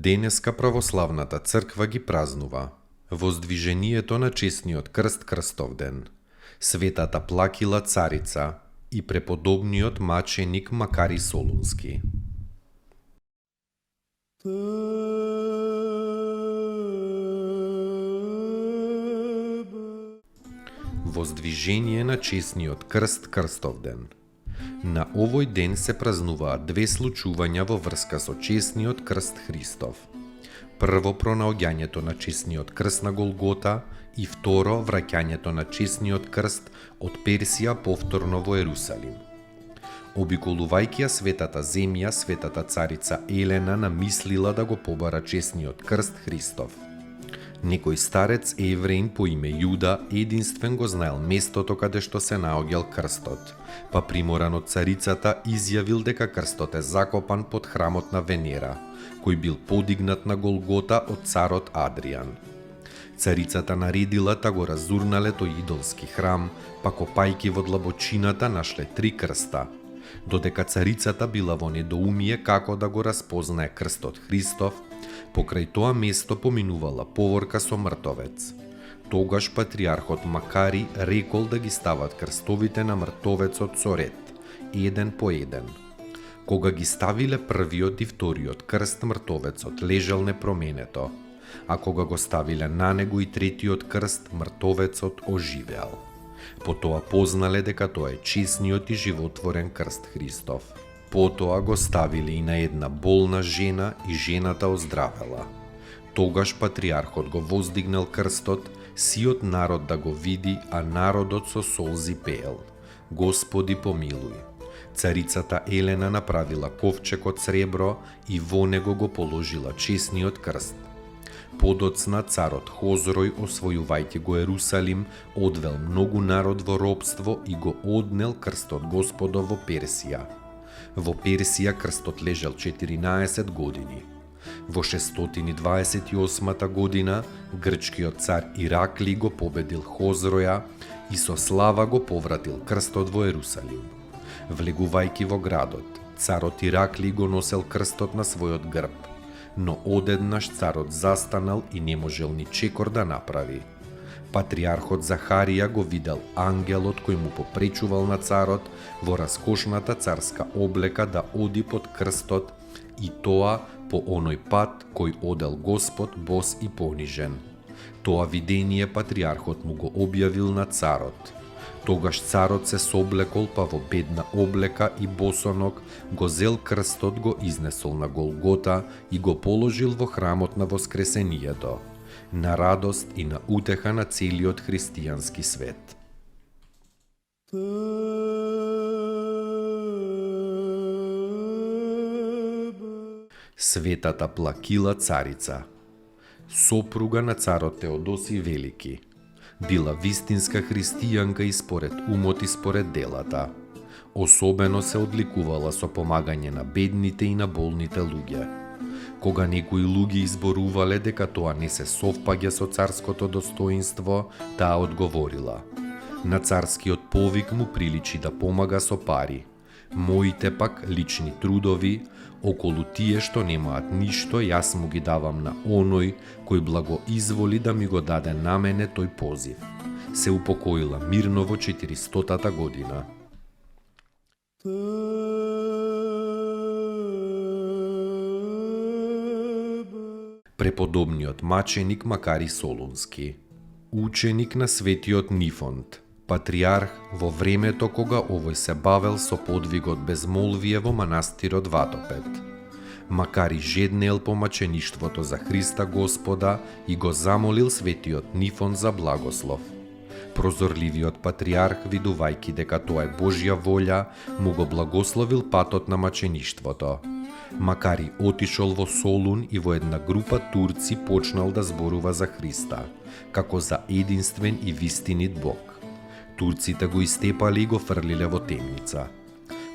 Денеска православната црква ги празнува воздвижението на чесниот крст Крстовден, светата Плакила царица и преподобниот маченик Макари Солунски. Воздвижение на чесниот крст Крстовден. На овој ден се празнуваат две случувања во врска со чесниот крст Христов. Прво, пронаоѓањето на чесниот крст на Голгота и второ, враќањето на чесниот крст од Персија повторно во Ерусалим. Обиколувајќи ја светата земја, светата царица Елена намислила да го побара чесниот крст Христов. Некој старец евреин по име Јуда единствен го знаел местото каде што се наоѓал крстот, па приморан од царицата изјавил дека крстот е закопан под храмот на Венера, кој бил подигнат на Голгота од царот Адријан. Царицата наредила да го разурнале тој идолски храм, па копајки во длабочината нашле 3 крста. Додека царицата била во недоумие како да го распознае крстот Христов, покрај тоа место поминувала поворка со мртовец. Тогаш патриархот Макари рекол да ги стават крстовите на мртовецот со ред, еден по еден. Кога ги ставиле првиот и вториот крст, мртовецот лежал непроменето, а кога го ставиле на него и третиот крст, мртовецот оживеал. Потоа познале дека тоа е чесниот и животворен крст Христов. Потоа го ставиле и на една болна жена и жената оздравела. Тогаш патриархот го воздигнал крстот, сиот народ да го види, а народот со солзи пеел: Господи помилуј. Царицата Елена направила ковчег од сребро и во него го положила чесниот крст. Подоцна царот Хозрој, освојувајќи го Ерусалим, одвел многу народ во робство и го однел крстот Господов во Персија. Во Персија крстот лежал 14 години. Во 628 година грчкиот цар Иракли го победил Хозроја и со слава го повратил крстот во Ерусалим. Влегувајќи во градот, царот Иракли го носел крстот на својот грб, но одеднаш царот застанал и не можел ни чекор да направи. Патриархот Захарија го видел ангелот кој му попречувал на царот во раскошната царска облека да оди под крстот, и тоа по оној пат кој одел Господ бос и понижен. Тоа видение патриархот му го објавил на царот. Тогаш царот се соблекол, па во бедна облека и босоног го зел крстот, го изнесол на Голгота и го положил во храмот на Воскресението, на радост и на утеха на целиот христијански свет. Светата Плакила царица, сопруга на царот Теодоси Велики, била вистинска христијанка и според умот и според делата. Особено се одликувала со помагање на бедните и на болните луѓе. Кога некои луѓе изборувале дека тоа не се совпаѓа со царското достоинство, таа одговорила: на царскиот повик му приличи да помага со пари. Моите пак лични трудови, околу тие што немаат ништо, јас му ги давам на оној кој благоизволи да ми го даде на мене тој позив. Се упокоила мирно во 400-та година. Преподобниот маченик Макари Солунски, ученик на светиот Нифонт, патриарх во времето кога овој се бавел со подвигот безмолвие во манастирот Ватопед. Макари жеднел по мачеништвото за Христа Господа и го замолил светиот Нифон за благослов. Најпрозорливиот патриарх, видувајќи дека тоа е Божја волја, му го благословил патот на мачеништвото. Макар и отишол во Солун и во една група турци почнал да зборува за Христа, како за единствен и вистинит Бог. Турците го истепали и го фрлиле во темница.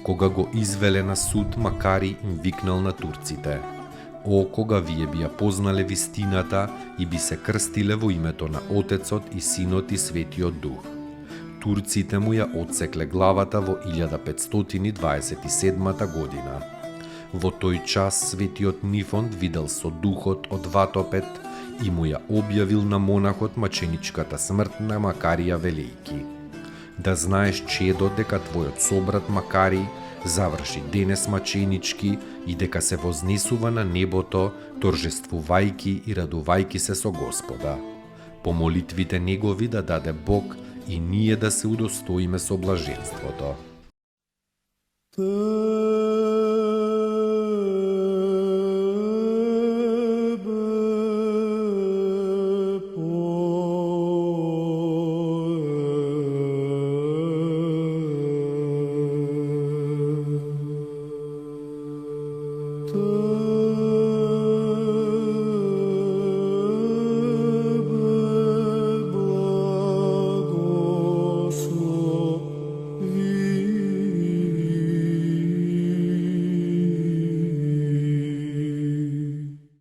Кога го извеле на суд, Макари им викнал на турците: "О, кога вие би ја познале вистината и би се крстиле во името на Отецот и Синот и Светиот Дух." Турците му ја отсекле главата во 1527 година. Во тој час светиот Нифонт видел со духот од Ватопед и му ја објавил на монахот маченичката смрт на Макарија велејки: "Да знаеш, чедо, дека твојот собрат Макари заврши денес маченички и дека се вознесува на небото, торжествувајки и радувајки се со Господа. По молитвите негови да даде Бог и ние да се удостоиме со блаженството."